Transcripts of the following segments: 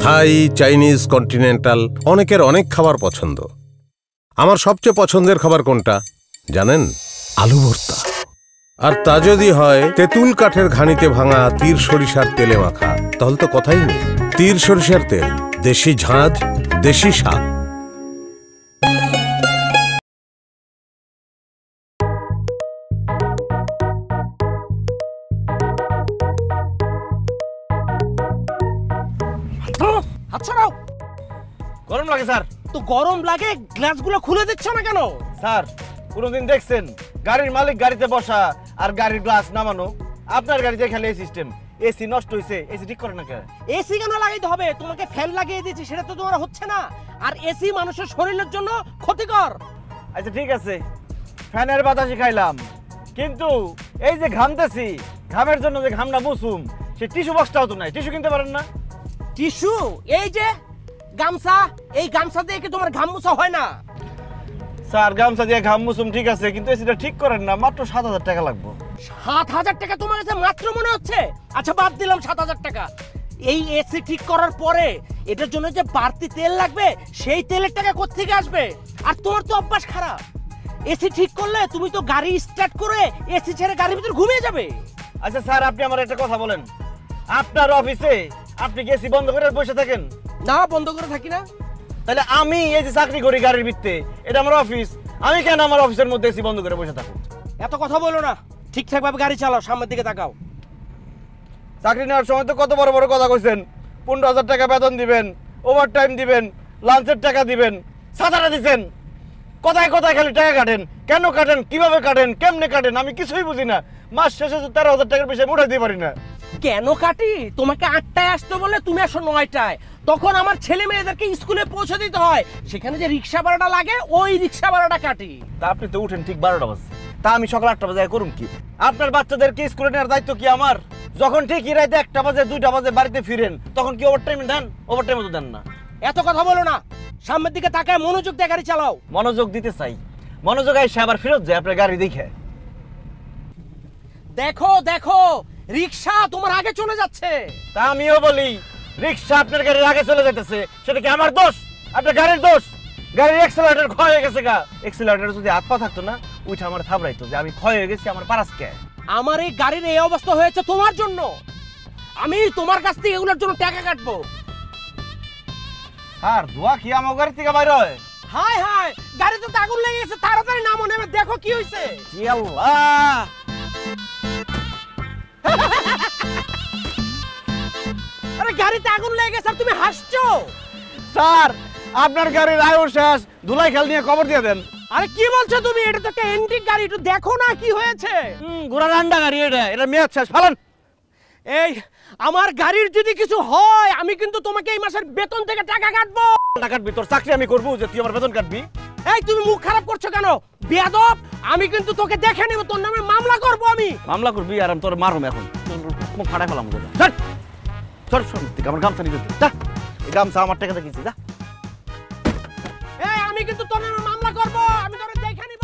থাই, Chinese, continental, অনেকের অনেক খাবার পছন্দ। আমার সবচেয়ে পছন্দের খাবার কোনটা জানেন? আলু ভর্তা। আর তা যদি হয় তেঁতুল কাঠের ঘানিতে ভাঙা তীর সরিষার তেলে মাখা, তাহলে তো কথাই নেই। তীর সরিষার তেল, দেশি ঝাঁজ, দেশি স্বাদ। গরম লাগে স্যার। তো গরম লাগে, গ্লাসগুলো খুলে দিচ্ছ না কেন? স্যার কোনোদিন দেখছেন গাড়ির মালিক গাড়িতে বসা আর গাড়ির গ্লাস নামানো? আপনার গাড়িতে খালি এই সিস্টেম। এসি নষ্ট হইছে, এসি ঠিক করে না কেন? এসি কেন লাগাইতে হবে? তোমাকে ফ্যান লাগিয়ে দিয়েছি, সেটা তো তোমার হচ্ছে না। আর এসি মানুষের শরীরের জন্য ক্ষতিকর। আচ্ছা ঠিক আছে, ফ্যানের বাতাসই খাইলাম, কিন্তু এই যে ঘামতেছি, ঘামের জন্য যে ঘামটা মুছুম, সে টিস্যু বক্সটাও তো নাই। টিস্যু কিনতে পারেন না? টিস্যু? এই যে গামছা, এই গামছা দিয়ে কি তোমার ঘাম মুছা হয় না? স্যার গামছা দিয়ে ঘাম মুছুম ঠিক আছে, কিন্তু এসিটা ঠিক করেন না, মাত্র ৭,০০০ টাকা লাগবে। ৭,০০০ টাকা তোমার কাছে মাত্র মনে হচ্ছে? আচ্ছা বাদ দিলাম ৭,০০০ টাকা। এই এসি ঠিক করার পরে এটার জন্য যে বাড়তি তেল লাগবে, সেই তেলের টাকা কোত্থেকে আসবে? আর তোমার তো অভ্যাস খারাপ। এসি ঠিক করলে তুমি তো গাড়ি স্টার্ট করে এসি ছেড়ে গাড়ির ভিতর ঘুমিয়ে যাবে। আচ্ছা স্যার, আপনি আমার একটা কথা বলেন, আপনার অফিসে আপনি কি এসি বন্ধ করে বসে থাকেন? না, বন্ধ করে থাকি না। তাহলে আমি এই যে চাকরি করি গাড়ির ভিত্তে, এটা আমার অফিস, আমি কেন আমার অফিসের মধ্যে এসি বন্ধ করে বসে থাকবো? এত কথা বলো না, ঠিকঠাক ভাবে গাড়ি চালাও, সামনের দিকে তাকাও। চাকরি নেওয়ার সময় তো কত বড় বড় কথা কইছেন, ১৫,০০০ টাকা বেতন দিবেন, ওভার টাইম দিবেন, লাঞ্চের টাকা দিবেন, ছাতাটা দিচ্ছেন। কোথায় কোথায় খালি টাকা কাটেন, কেন কাটেন, কিভাবে কাটেন, কেমনে কাটেন, আমি কিছুই বুঝি না। মাস শেষে ১৩,০০০ টাকার বেশি উঠাই দিতে পারি না। কেন কাটি? তোমাকে ৮টায় আসতে বলে তুমি আসো ৯টায়, তখন আমার ছেলে মেয়েদেরকে স্কুলে পৌঁছে দিতে হয়, সেখানে যে রিক্সা ভাড়াটা লাগে ওই রিক্সা ভাড়াটা কাটি। তা আপনি তো উঠেন ঠিক 12টা বাজে, তা আমি সকাল 8টা বাজে করুন কি? আপনার বাচ্চাদেরকে স্কুলে নেওয়ার দায়িত্ব কি আমার? যখন ঠিকই রাইতে 1টা বাজে 2টা বাজে বাড়িতে ফিরেন, তখন কি ওভারটাইম দেন? ওভারটাইম তো দেন না। এত কথা বলো না, সামনের দিকে তাকায় মনোযোগ দিয়ে গাড়ি চালাও। মনোযোগ দিতে চাই, মনোযোগ আইসা আবার ফেরত যায় আপনার গাড়ি দেখে। দেখো দেখো, রিক্সা তোমার আগে চলে যাচ্ছে। তা আমিও বলি, রিক্সা আপনার গাড়ির আগে চলে যাইতেছে, সেটা কি আমার দোষ? আপনার গাড়ির দোষ? গাড়ির এক্সেলারেটর ক্ষয় হয়ে গেছে গা। এক্সেলারেটর যদি হাত পা থাকতো না, উঠে আমার থাবড়াইতো যে আমি ক্ষয় হয়ে গেছি, আমার পারাসকে। আমার এই গাড়ির এই অবস্থা হয়েছে তোমার জন্য। আমি তোমার কাছ থেকে এগুলোর জন্য টাকা কাটবো। আর দোয়া কি আমার গাড়ি থেকে বাইরে হয়? হায় হায়, গাড়িতে তো আগুন লেগে গেছে, তাড়াতাড়ি নামো, নেমে দেখো কি হয়েছে। কি আল্লাহ! আরে গাড়িতে আগুন লেগে গেছে আর তুমি হাসছো? স্যার আপনার গাড়ির আয়ু শেষ, ধুলাই খেল নিয়ে খবর দিয়ে দেন। আরে কি বলছো তুমি? এটা তো একটা এন্টিক গাড়ি, একটু দেখো না কি হয়েছে। ঘোড়া রান্ডা গাড়ি, এটা মেয়াদ শেষ, ফালান। এই আমার গাড়ির যদি কিছু হয়, আমি কিন্তু তোমাকে এই মাসের বেতন থেকে টাকা কাটবো। টাকা কাটবি? তোর চাকরি আমি করবো যে তুই আমার বেতন কাটবি? এই তুমি মুখ খারাপ করছো কেন বেয়াদব? আমি কিন্তু তোকে দেখে নেব, তোর নামে মামলা করব। আমি মামলা করবি আর আমি তোর মারুম এখন, মুখ ফাটাই ফেলাম। সর সর, আমার গামছা নিতে দে, যা। এই গামছা আমার টাকা দেখেছি, যা। এই আমি কিন্তু তোর নামে মামলা করব, আমি তোরে দেখে নিব।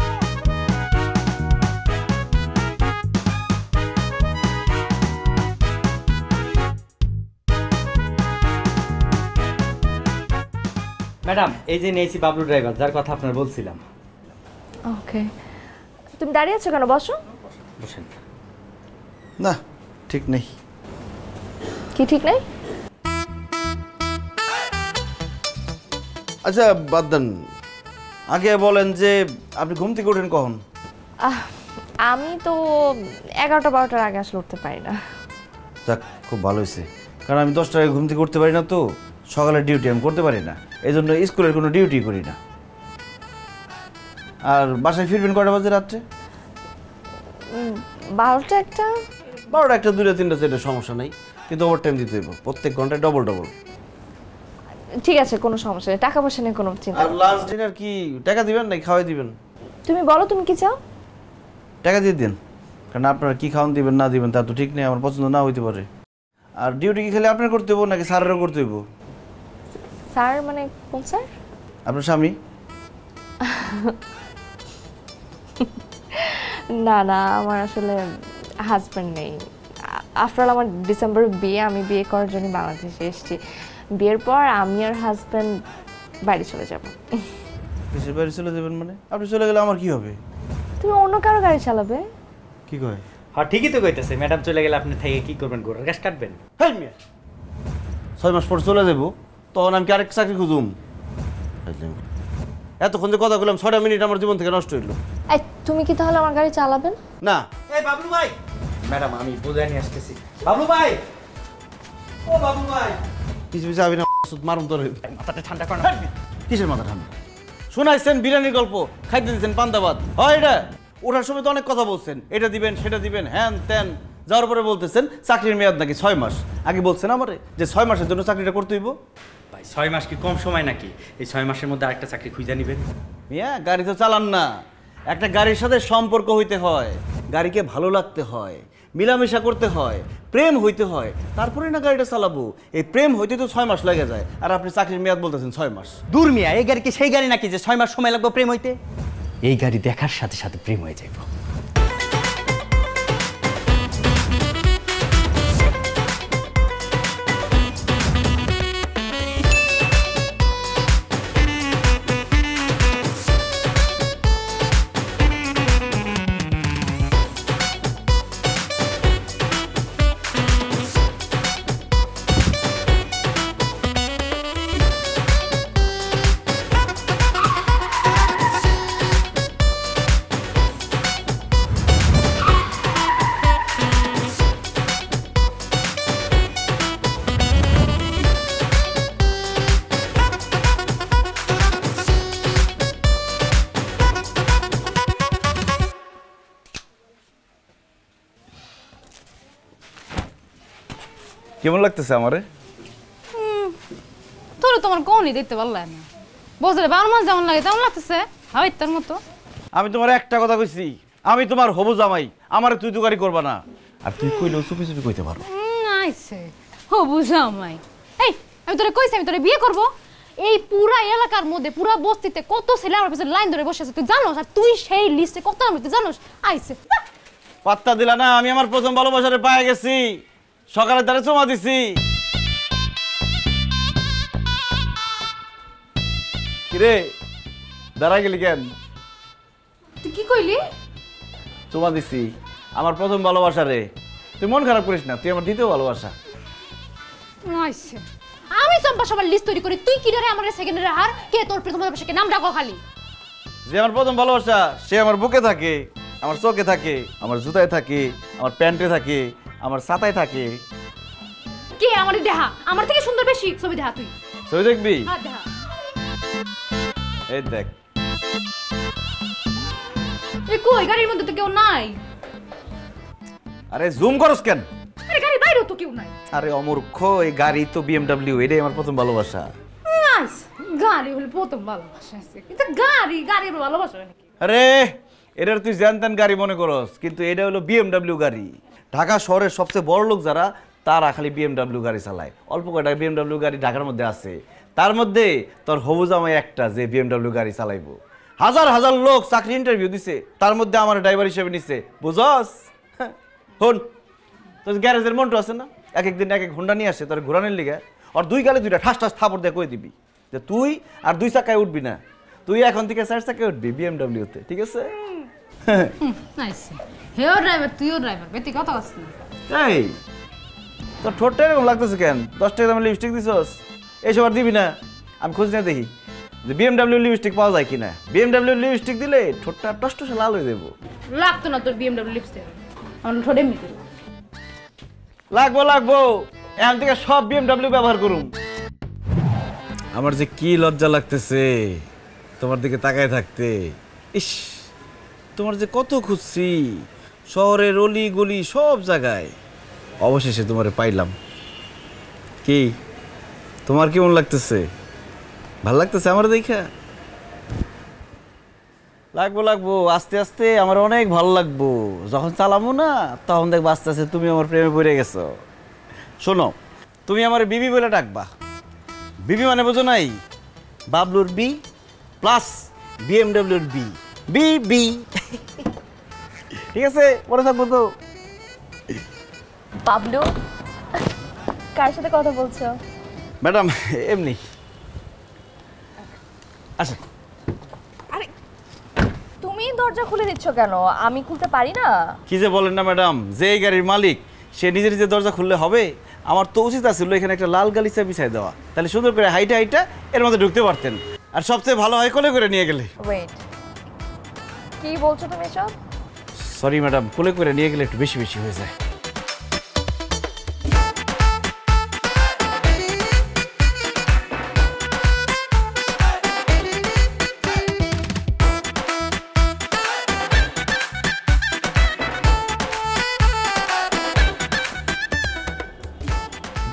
ম্যাডাম, এই যে নেইছি বাবলু ড্রাইভার, যার কথা আপনার বলছিলাম। ওকে, তুমি দাঁড়িয়ে আছো কেন? বসো। বসেন। না ঠিক নেই। কি ঠিক নাই? আচ্ছা বাদ দেন, আগে বলেন যে আপনি ঘুম থেকে ওঠেন কখন? আমি তো 11টা 12টার আগে আসলে উঠতে পারি না। যাক, খুব ভালো হয়েছে, কারণ আমি 10টার আগে ঘুম থেকে উঠতে পারি না, তো সকালের ডিউটি আমি করতে পারি না, এই জন্য স্কুলের কোনো ডিউটি করি না। আর বাসায় ফিরবেন কটা বাজে রাত্রে? 12টা 1টা। 12টা 1টা 2টা 3টা 4টা সমস্যা নেই, কিন্তু ওভার টাইম দিতে হইব প্রত্যেক ঘন্টায় ডবল ডবল। ঠিক আছে, কোনো সমস্যা নেই, টাকা পয়সা নিয়ে কোনো চিন্তা আর লাঞ্চ ডিনার কি টাকা দিবেন নাকি খাওয়াই দিবেন? তুমি বলো তুমি কি চাও? টাকা দিয়ে দিন, কারণ আপনারা কি খাওয়ান দিবেন না দিবেন তা তো ঠিক নেই, আমার পছন্দ না হইতে পারে। আর ডিউটি কি খালি আপনার করতে হইব নাকি স্যারেরও করতে হইব? স্যার মানে কোন স্যার? আপনার স্বামী? না না, আমার আসলে হাজব্যান্ড নেই। আফটার অল আমার ডিসেম্বরে বিয়ে, আমি বিয়ে করার জন্য বাংলাদেশে এসেছি। বিয়ের পর আমি আর হাজব্যান্ড বাড়ি চলে যাব। দেশের বাইরে চলে যাবেন মানে? আপনি চলে গেলে আমার কি হবে? তুমি অন্য কারো গাড়ি চালাবে? কি কয়? হ্যাঁ ঠিকই তো কইতেছে, ম্যাডাম চলে গেলে আপনি থেকে কি করবেন? গোড়ার ঘাস কাটবেন? হেই মিয়া, 6 মাস পর চলে যাবো, তখন আমি কি আরেক চাকরি খুঁজুম? এতক্ষণ যে কথা বললাম 6টা মিনিট আমার জীবন থেকে নষ্ট হইলো। এই তুমি কি তাহলে আমার গাড়ি চালাবেন? না। এই বাবলু ভাই, ম্যাডাম আমি বুঝাই নিয়ে আসতেছি। বাবলু ভাই, ও বাবলু ভাই, কিছু কিছু আবি না মারুম তোর। মাথাটা ঠান্ডা করো। কিসের মাথা ঠান্ডা? শোনাইছেন বিরিয়ানির গল্প, খাইতে দিচ্ছেন পান্তাবাদ, হয় এটা? ওঠার সময় তো অনেক কথা বলছেন, এটা দিবেন সেটা দিবেন, হ্যান ত্যান। যাওয়ার পরে বলতেছেন চাকরির মেয়াদ নাকি 6 মাস। আগে বলছেন আমারে যে 6 মাসের জন্য চাকরিটা করতে হইব। ভাই 6 মাস কি কম সময় নাকি? এই 6 মাসের মধ্যে আরেকটা চাকরি খুঁজে নেবেন। মিয়া গাড়ি তো চালান না, একটা গাড়ির সাথে সম্পর্ক হইতে হয়, গাড়িকে ভালো লাগতে হয়, মিলামেশা করতে হয়, প্রেম হইতে হয়, তারপরে না গাড়িটা চালাবো। এই প্রেম হইতে তো 6 মাস লেগে যায়, আর আপনি চাকরির মেয়াদ বলতেছেন 6 মাস। দূর মিয়া, এই গাড়ি কি সেই গাড়ি নাকি যে 6 মাস সময় লাগবে প্রেম হইতে? এই গাড়ি দেখার সাথে সাথে প্রেম হয়ে যাইব। কেমন লাগতেছে আমারে? তোর তোমার কোনই দেখতে পারলাম না, বছরে 12 মাস যেমন লাগে তেমন লাগতেছে হয় তার মতো। আমি তোমার একটা কথা কইছি, আমি তোমার হবু জামাই, আমারে তুই দুগারি করবা না। আর তুই কইলেও চুপি চুপি কইতে পারো। আইছে ও বুঝামাই। এই আমি তোরে কইছি আমি তোরে বিয়ে করব। এই পুরা এলাকার মধ্যে পুরা বস্তিতে কত ছেলে আমার পিছনে লাইন ধরে বসে আছে তুই জানোস? আর তুই সেই লিস্টে কত নাম তুই জানোস? আইছে পাত্তা দিলা না, আমি আমার প্রথম ভালোবাসারে পায়ে গেছি, সকালে তারে চুমা দিছি। কিরে দাঁড়াই গেলি কেন? তুই কি কইলি? চুমা দিছি আমার প্রথম ভালোবাসারে। তুই মন খারাপ করিস না, তুই আমার দ্বিতীয় ভালোবাসা। আইছে আমি চম্পা সবার লিস্ট তৈরি করি, তুই কি রে আমার সেকেন্ডারে হার কে তোর প্রথম ভালোবাসাকে নাম ডাকো খালি। যে আমার প্রথম ভালোবাসা সে আমার বুকে থাকে, আমার চোখে থাকে, আমার জুতায় থাকে, আমার প্যান্টে থাকে, আমার ছাতায় থাকে। কে আমার দেহা আমার থেকে সুন্দর বেশি ছবি দেহা তুই। ছবি দেখবি? হ্যাঁ দেহা। এই দেখ। এই কই গাড়ির মধ্যে তো কেউ নাই। আরে জুম করস কেন? আরে গাড়ির বাইরেও তো কেউ নাই। আরে অমূর্খ, এই গাড়ি তো BMW, এটাই আমার প্রথম ভালোবাসা। নাইস, গাড়ি হলো প্রথম ভালোবাসা আছে, কিন্তু গাড়ি ভালোবাসা নাকি? আরে এটার তুই জানতেন গাড়ি মনে করস, কিন্তু এটা হলো BMW গাড়ি। ঢাকা শহরের সবচেয়ে বড় লোক যারা তারা খালি BMW গাড়ি চালায়। অল্প কয়টা BMW গাড়ি ঢাকার মধ্যে আছে, তার মধ্যে তোর হবু জামাই একটা যে BMW গাড়ি চালাইবো। হাজার হাজার লোক চাকরি ইন্টারভিউ দিছে, তার মধ্যে আমার ড্রাইভার হিসেবে নিছে, বুঝস? হন তোর গ্যারেজের মন্টু আছে না, এক একদিন এক এক হোন্ডা নিয়ে আসে তোর ঘোরানোর লিগে, আর দুই গালে দুইটা ঠাস ঠাস থাপড় দিয়ে কই দিবি যে তুই আর 2 চাকায় উঠবি না, তুই এখন থেকে 4 চাকায় উঠবি BMW-তে, ঠিক আছে? নাইস, হেও ড্রাইভার তুইও ড্রাইভার, বেটি কথা কস না। এই তোর ঠোঁটটা এরকম লাগতেছে কেন? 10 টাকা দামের লিপস্টিক দিছস, এইসব আর দিবি না? আমি খোঁজ নিয়ে দেখি যে BMW লিপস্টিক পাওয়া যায় কিনা। BMW লিপস্টিক দিলে ঠোঁটটা টসটসে লাল হয়ে দেবো। লাগতো না তোর BMW লিপস্টিক, আমার ঠোঁটে মিটে লাগবো লাগবো, এখন থেকে সব BMW ব্যবহার করুম। আমার যে কি লজ্জা লাগতেছে তোমার দিকে তাকায় থাকতে। ইস, তোমার যে কত খুঁজছি শহরের অলি গলি সব জায়গায়, অবশেষে তোমারে পাইলাম। কি তোমার কেমন লাগতেছে? ভাল লাগতেছে আমার দেখা? লাগবো লাগবো, আস্তে আস্তে আমার অনেক ভালো লাগবো। যখন চালামো না তখন দেখবো আস্তে আস্তে তুমি আমার প্রেমে পড়ে গেছো। শোনো, তুমি আমার বিবি বলে ডাকবা। বিবি মানে বোঝো নাই? বাবলুর বি প্লাস BMW-র বি, বিবি। ঠিক আছে, পরে থাকবো তো। বাবলু, কার সাথে কথা বলছো? ম্যাডাম এমনি আচ্ছা আরে তুমি দরজা খুলে দিচ্ছ কেন? আমি খুলতে পারি না? কি যে বলেন না ম্যাডাম, যে এই গাড়ির মালিক সে নিজে নিজে দরজা খুললে হবে? আমার তো উচিত আছিল এখানে একটা লাল গালিচা বিছাই দেওয়া, তাহলে সুন্দর করে হাইটা হাইটা এর মধ্যে ঢুকতে পারতেন। আর সবচেয়ে ভালো হয় কোলে করে নিয়ে গেলে। ওয়েট, কি বলছো তুমি এসব? সরি ম্যাডাম, কোলে করে নিয়ে গেলে একটু বেশি বেশি হয়ে যায়।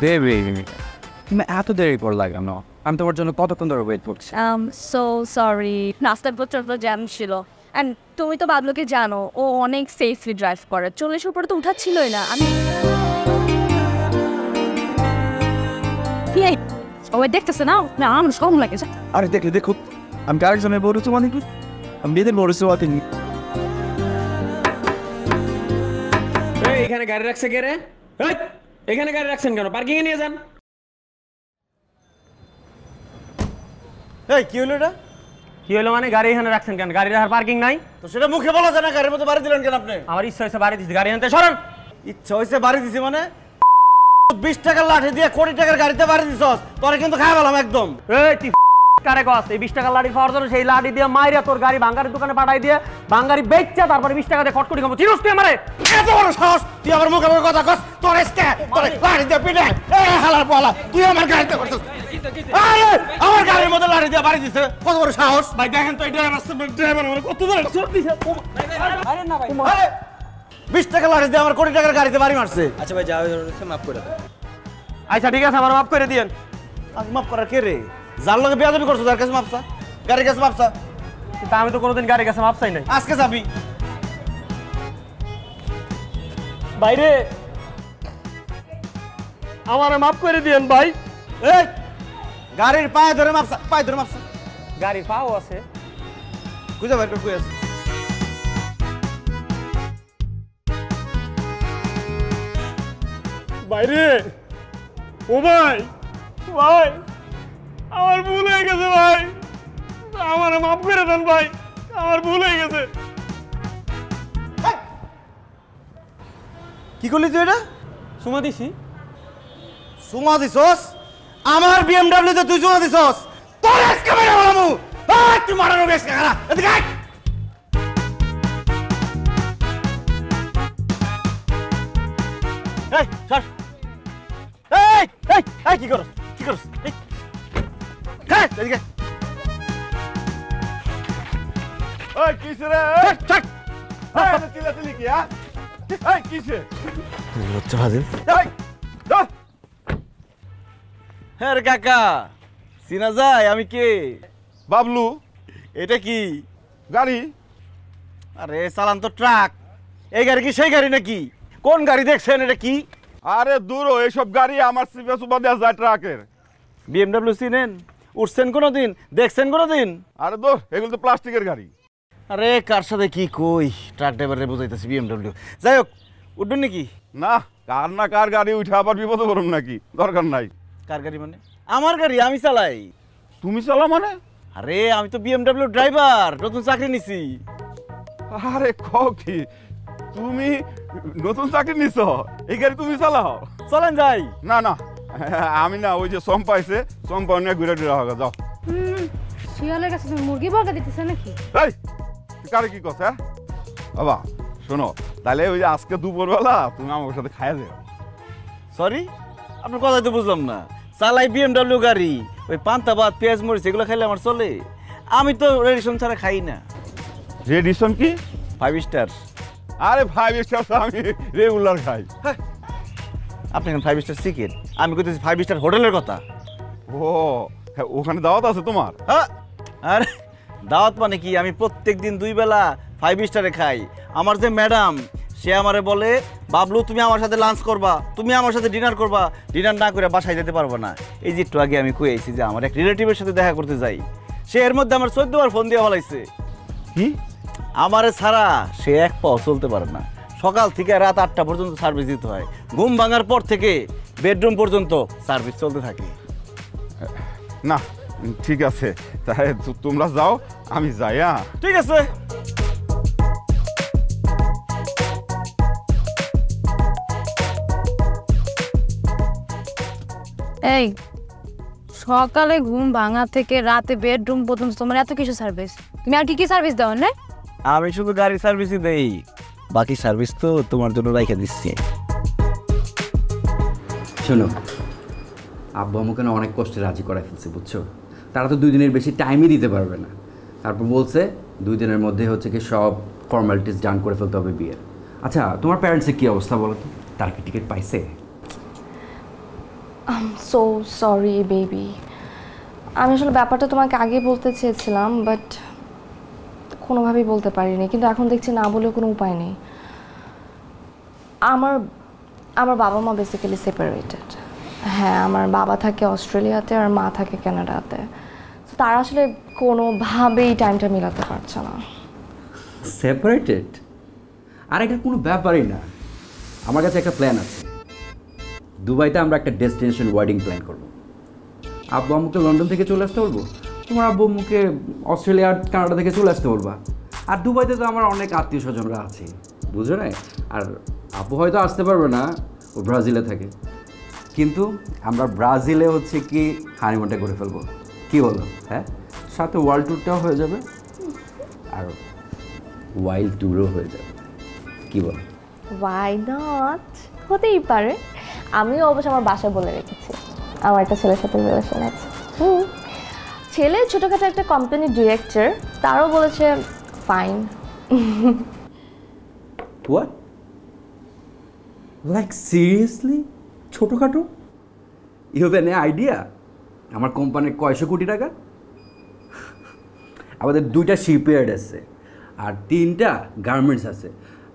বেবি তুমি এত দেরি করলা কেন? আমি তোমার জন্য কতক্ষণ ধরে ওয়েট করছি। সো সরি, রাস্তার প্রচন্ড জ্যাম ছিল। অ্যান্ড তুমি তো বাবলুকে জানো, ও অনেক সেফলি ড্রাইভ করে, 40 উপরে তো উঠাচ্ছিলই না। আমি ওই দেখতেছে না, না আমার কম লাগেছে। আরে দেখে দেখো, আমি আরেকজনের বড় তোমার নাকি? আমি বিয়েদের বড় সোয়াতে এখানে গাড়ি রাখছে কে রে? এখানে গাড়ি রাখছেন কেন? পার্কিং এ নিয়ে যান। এই কি হলো এটা? কি হলো মানে? গাড়ি এখানে রাখছেন কেন? গাড়ি রাখার পার্কিং নাই তো সেটা মুখে বলা যায় না, গাড়ির মধ্যে বাড়ি দিলেন কেন আপনি? আমার ইচ্ছা হয়েছে বাড়ি দিচ্ছি, গাড়ি আনতে সরেন। ইচ্ছা হয়েছে বাড়ি দিছি মানে 20 টাকার লাঠি দিয়ে কোটি টাকার গাড়িতে বাড়ি দিছস, তোরে কিন্তু খাই গেলাম একদম। এই তুই কারে কস? এই 20 টাকার লাঠি পাওয়ার জন্য সেই লাঠি দিয়ে মাইরা তোর গাড়ি ভাঙ্গারির দোকানে পাঠাই দিয়ে ভাঙ্গারি বেচছা, তারপরে 20 টাকা দিয়ে খটখটি খাবো। চিরস তুই আমারে? এত বড় সাহস তুই আমার মুখে মুখে কথা কস? তোর এসকে তোর লাঠি দিয়ে পিটে এই হালার পালা তুই আমার গাড়িতে করছস। আরে আমার গাড়ির মধ্যে লাঠি দিয়ে বাড়ি দিছে, কত বড় সাহস! ভাই দেখেন তো এই ড্রাইভার আমার কত বড় চোট দিছে। আরে না ভাই, 20 টাকা লাঠি দিয়ে আমার কোটি টাকার গাড়িতে বাড়ি মারছে। আচ্ছা ভাই, যা হয়েছে মাফ করে দাও। আচ্ছা ঠিক আছে, আমার মাফ করে দিয়েন। আজ মাফ করার কে রে? যার লগে বেয়াদবি করছো তার কাছে মাপসা, গাড়ির কাছে মাপসা। কিন্তু আমি তো কোনোদিন গাড়ির কাছে মাপ চাই নাই। আজকে যাবি বাইরে আমার মাফ করে দিয়েন ভাই। এই গাড়ির পায়ে ধরে মাপসা, পায়ে ধরে মাপসা। গাড়ির পাও আছে, খুঁজে বের করে কই আছে? বাইরে ও ভাই, ভাই আমার ভুল হয়ে গেছে ভাই, আমার মাফ করে দেন ভাই, আমার ভুল হয়ে গেছে। কি করলি তুই এটা? সুমা দিছি। সুমা দিছস? আমার বিএমডব্লিউ তে তুই সুমা দিছস? তোর আজকে মেরে বলমু। এই তুই মারানো বেশ কারা, এদিকে আয়। এই সর। এই এই এই কি করছ? কি করছ? এই হ্যাঁ এদিকে। ওই কিসে রে? থাক। এই চিল্লাচিল্লি কি? এই কিসে? লজ্জা হাজির। এই ধর। হ্যাঁ রে কাকা, চিনা যায় আমি কে? বাবলু, এটা কি গাড়ি? আরে চালান তো ট্রাক। এই গাড়ি কি সেই গাড়ি নাকি? কোন গাড়ি দেখছেন? এটা কি? আরে দূর হ, এইসব গাড়ি আমার সিপে সুপা দেওয়া যায় ট্রাকের। বিএমডব্লিউ চিনেন? উঠছেন কোনোদিন? দেখছেন কোনোদিন? আরে দূর, এগুলো তো প্লাস্টিকের গাড়ি। আরে কার সাথে কি কই, ট্রাক ড্রাইভারে বুঝাইতেছি বিএমডব্লিউ। যাই হোক, উঠবেন নাকি? না, কার না কার গাড়ি উঠে আবার বিপদে পড়ুন নাকি? দরকার নাই। কার গাড়ি মানে? আমার গাড়ি, আমি চালাই। তুমি চালা মানে? আরে আমি তো বিএমডব্লিউ ড্রাইভার, নতুন চাকরি নিছি। আরে কও কি, তুমি নতুন চাকরি নিছ? এই গাড়ি তুমি চালাও? চলেন যাই। না না, আমি না, ওই যে চম্পা আছে, চম্পা নিয়ে ঘুরে ঘুরে হবে। যাও। শিয়ালের কাছে তুমি মুরগি বলকা দিতেছে নাকি? এই তুই কারে কি কথা? বাবা শোনো, তাহলে ওই যে আজকে দুপুরবেলা তুমি আমার সাথে খাইয়া যাও। সরি, আপনার কথাই তো বুঝলাম না। চালাই বিএমডব্লিউ গাড়ি, ওই পান্তা ভাত পেঁয়াজ মরিচ এগুলো খাইলে আমার চলে? আমি তো রেডিশন ছাড়া খাই না। রেডিশন কি? 5 স্টার। আরে 5 স্টার তো আমি রেগুলার খাই। আপনি এখন 5 স্টার চিকেন, আমি কইতেছি 5 স্টার হোটেলের কথা। ও হ্যাঁ, ওখানে দাওয়াত আছে তোমার? হ্যাঁ, আরে দাওয়াত মানে কি? আমি প্রত্যেক দিন 2 বেলা 5 স্টারে খাই। আমার যে ম্যাডাম, সে আমারে বলে, বাবলু তুমি আমার সাথে লাঞ্চ করবা, তুমি আমার সাথে ডিনার করবা, ডিনার না করে বাসায় যেতে পারবো না। এই যে একটু আগে আমি কই আইছি যে আমার এক রিলেটিভের সাথে দেখা করতে যাই, সে এর মধ্যে আমার 14 বার ফোন দিয়ে ফেলাইছে। কি? আমারে ছাড়া সে এক পাও চলতে পারে না। সকাল থেকে রাত 8টা পর্যন্ত সার্ভিস দিতে হয়, ঘুম ভাঙার পর থেকে বেডরুম পর্যন্ত সার্ভিস চলতে থাকে। না ঠিক আছে, তাই তোমরা যাও, আমি যাই। হ্যাঁ ঠিক আছে। এই সকালে ঘুম ভাঙা থেকে রাতে বেডরুম পর্যন্ত তোমার এত কিছু সার্ভিস, তুমি আর কি কি সার্ভিস দাও না? আমি শুধু গাড়ি সার্ভিসই দেই, বাকি সার্ভিস তো তোমার জন্য রাইখা দিচ্ছি। শোনো, আব্বু আমাকে না অনেক কষ্টে রাজি করাই ফেলছে, বুঝছো? তারা তো 2 দিনের বেশি টাইমই দিতে পারবে না। তারপর বলছে 2 দিনের মধ্যে হচ্ছে কি সব ফর্মালিটিস ডান করে ফেলতে হবে বিয়ের। আচ্ছা, তোমার প্যারেন্টসের কী অবস্থা বলো তো? তারা কি টিকিট পাইছে? সো সরি বেবি, আমি আসলে ব্যাপারটা তোমাকে আগে বলতে চেয়েছিলাম, বাট কোনোভাবেই বলতে পারিনি। কিন্তু এখন দেখছি না বলেও কোনো উপায় নেই। আমার বাবা মা বেসিক্যালি সেপারেটেড। হ্যাঁ, আমার বাবা থাকে অস্ট্রেলিয়াতে আর মা থাকে কানাডাতে। তো তারা আসলে কোনোভাবেই টাইমটা মিলাতে পারছে না। সেপারেটেড? আর এটা কোনো ব্যাপারই না। আমার কাছে একটা প্ল্যান আছে। দুবাইতে আমরা একটা ডেস্টিনেশন ওয়েডিং প্ল্যান করব। আব্বু আম্মুকে লন্ডন থেকে চলে আসতে বলবো, তোমার আব্বু আম্মুকে অস্ট্রেলিয়া আর কানাডা থেকে চলে আসতে বলবা। আর দুবাইতে তো আমার অনেক আত্মীয় স্বজনরা আছে, বুঝো না? আর আব্বু হয়তো আসতে পারবে না, ও ব্রাজিলে থাকে। কিন্তু আমরা ব্রাজিলে হচ্ছে কি হানিমুনটা করে ফেলবো, কি বলো? হ্যাঁ, সাথে ওয়ার্ল্ড ট্যুরটাও হয়ে যাবে আর ওয়াইল্ড ট্যুরও হয়ে যাবে, কি বলো? ওয়াই নট, হতেই পারে। আমিও অবশ্য আমার বাসায় বলে রেখেছি আমার একটা ছেলের সাথে রিলেশন আছে। ছেলে ছোটোখাটো একটা কোম্পানির ডিরেক্টর, তারও বলেছে ফাইন। হোয়াট? Like seriously? ছোটোখাটো? ইউ হ্যাভ এন আইডিয়া আমার কোম্পানির কয়শো কোটি টাকা? আমাদের 2টা শিপইয়ার্ড আছে আর 3টা গার্মেন্টস আছে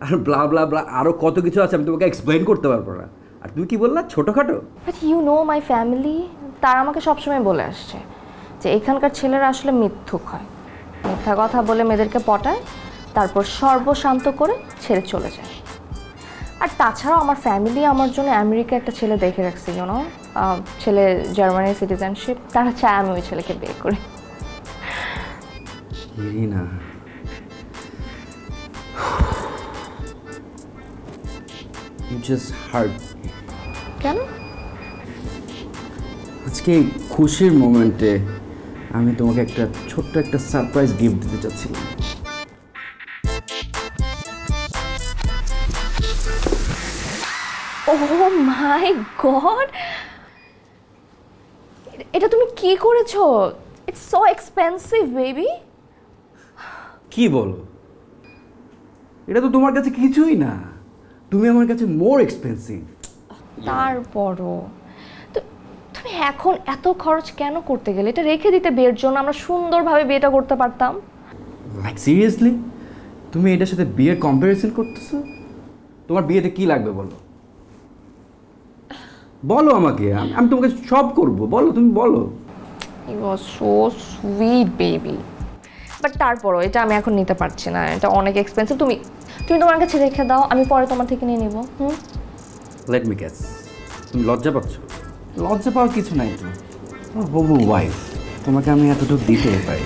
আর ব্লা ব্লা ব্লা আরও কত কিছু আছে, আমি তোমাকে এক্সপ্লেন করতে পারবো না। আর তুমি কি বললা ছোটোখাটো? But you know my family, তারা আমাকে সবসময় বলে আসছে যে এখানকার ছেলেরা আসলে মিথ্যুক হয়, মিথ্যা কথা বলে মেয়েদেরকে পটায়, তারপর সর্বশান্ত করে ছেড়ে চলে যায়। আর তাছাড়াও আমার ফ্যামিলি আমার জন্য আমেরিকা একটা ছেলে দেখে রাখছে, ইউনো, ছেলে জার্মানির সিটিজেনশিপ, তারা চায় আমি ওই ছেলেকে বিয়ে করি। Irina, you just hurt me. কেন? আজকে এই খুশির মোমেন্টে আমি তোমাকে একটা ছোট্ট একটা সারপ্রাইজ গিফট দিতে চাচ্ছিলাম। ওহ মাই গড, এটা তুমি কি করেছো? It's so expensive baby. কি বলো? এটা তো তোমার কাছে কিছুই না, তুমি আমার কাছে মোর এক্সপেন্সিভ। তারপরও তুমি এখন এত খরচ কেন করতে গেলে? এটা রেখে দিতে বিয়ের জন্য, আমরা সুন্দরভাবে বিয়েটা করতে পারতাম। লাইক সিরিয়াসলি তুমি এটার সাথে বিয়ের কম্পারিজন করতেছো? তোমার বিয়েতে কি লাগবে বলো, বলো আমাকে, আমি তোমাকে সব করব, বলো, তুমি বলো। You are so sweet baby, but তারপরও এটা আমি এখন নিতে পারছি না, এটা অনেক এক্সপেন্সিভ। তুমি তোমার কাছে রেখে দাও, আমি পরে তোমার থেকে নিয়ে নিব। লেট মি গেস, তুমি লজ্জা পাচ্ছ? লজ্জা পাওয়ার কিছু নাই তো, আমার হবু ওয়াইফ, তোমাকে আমি এতটুকু দিতে পারি।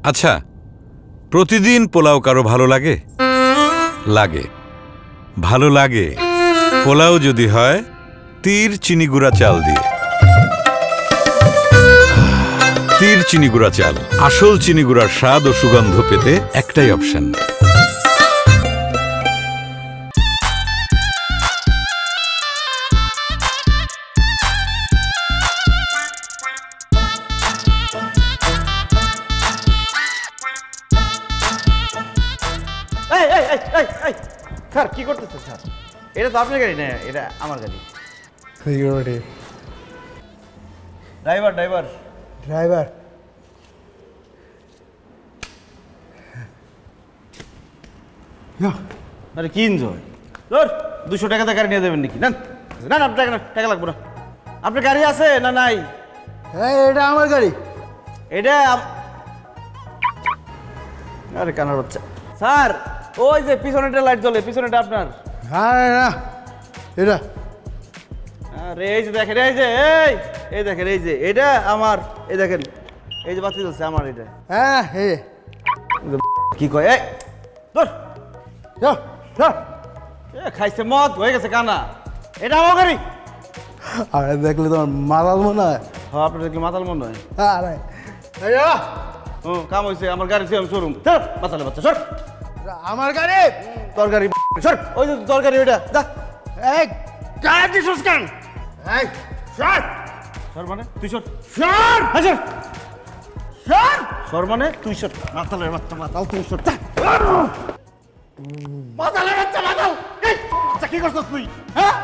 আচ্ছা, প্রতিদিন পোলাও কারো ভালো লাগে? লাগে, ভালো লাগে। পোলাও যদি হয় তীর চিনি গুঁড়া চাল দিয়ে। তীর চিনি গুঁড়া চাল, আসল চিনি গুঁড়ার স্বাদ ও সুগন্ধ পেতে একটাই অপশন। স্যার কি করতেছে স্যার? এটা তো আপনার গাড়ি না, এটা আমার গাড়ি। ড্রাইভার ড্রাইভার ড্রাইভার আরে কি এনজয়? ধর 200 টাকাতে গাড়ি নিয়ে দেবেন নাকি? না না না, টাকা লাগবে না। আপনার গাড়ি আছে না নাই? হ্যাঁ, এটা আমার গাড়ি। এটা আরে কানার বাচ্চা স্যার ওই যে পিছনেটা লাইট জ্বলে পিছনেটা আপনার হ্যাঁ এটা আরে এই যে দেখেন এই যে এই দেখেন এই যে এটা আমার এই দেখেন এই যে বাতি জ্বলছে আমার এটা হ্যাঁ কি কয় এই ধর খাইছে মদ হয়ে গেছে কানা এটা আমার গাড়ি আরে দেখলে তোমার মাতাল মনে হয় হ্যাঁ আপনার দেখলে মাতাল মনে হয় আরে কাম হয়েছে আমার গাড়ি ছিল শোরুম মাতালে বাচ্চা সর আমার গাড়ি তোর গাড়ি সর ওই যে তোর গাড়ি ওইটা যা এই গাড়ি দিছিস কেন এই সর সর মানে তুই সর সর সর সর সর মানে তুই সর মাতালের বাচ্চা মাতাল তুই সর মাতালের বাচ্চা মাতাল এই বাচ্চা কি করছস তুই হ্যাঁ